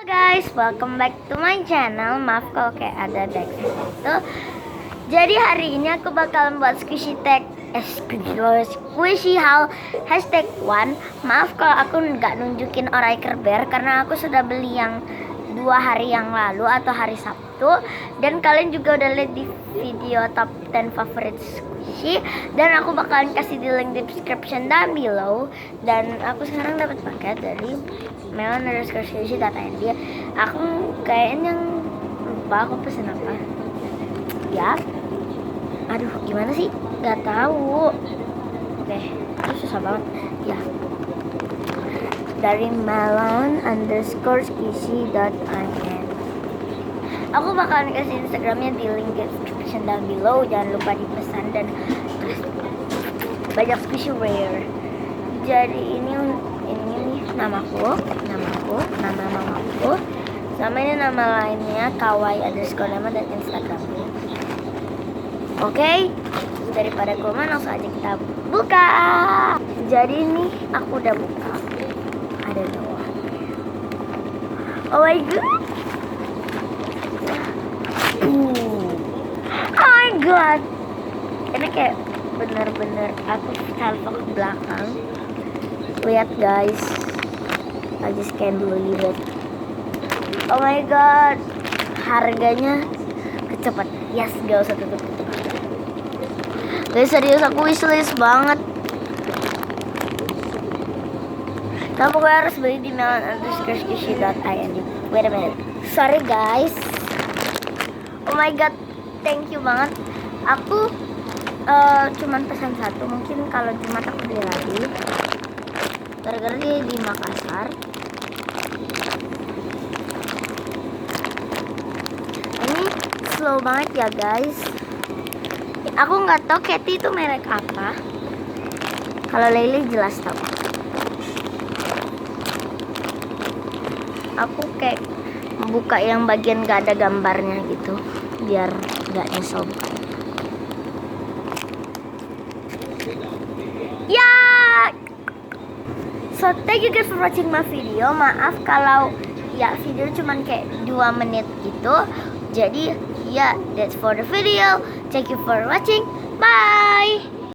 Guys, welcome back to my channel. Maaf kalau kayak ada background itu. Jadi hari ini aku bakalan buat squishy haul #1. Maaf kalau aku nggak nunjukin Oracle Bear karena aku sudah beli yang 2 hari yang lalu atau hari Sabtu. Dan kalian juga udah lihat di video top 10 favorite squishy. Dan aku bakalan kasih di link description down below. Dan aku sekarang dapat paket dari melon_squishy.id. Aku kayaknya lupa aku pesen apa. Ya. Aduh, gimana sih? Gak tahu. Oke, itu susah banget. Ya. Dari melon_squishy.id. Aku bakalan kasih Instagramnya di link description down below. Jangan lupa dipesan dan banyak squishy rare. Jadi ini namaku, nama mamaku, sama ini nama lainnya kawaii_nama dan Instagramnya. Oke, daripada kelamaan langsung aja kita buka. Jadi ini aku udah buka. Ada dua. Oh my god. Oh my god. Ini kayak bener-bener aku taruh ke belakang. Lihat guys, I just can't believe it. Oh my god, harganya kecepet. Yes, gak usah tutup. Guys, serius aku wishlist banget. Kamu harus beli di melon_squishy.id. Wait a minute. Sorry guys. Oh my god, thank you banget. Aku cuman pesan satu. Mungkin kalau Jumat aku beli lagi. Gara-gara dia di Makassar. Ini slow banget ya guys. Aku nggak tahu Katy itu merek apa. Kalau Lily jelas tahu. Aku kayak buka yang bagian gak ada gambarnya gitu, biar nggak nyesel buka. Ya. So thank you guys for watching my video. Maaf kalau ya video cuman kayak 2 menit gitu. Jadi ya that's for the video. Thank you for watching. Bye.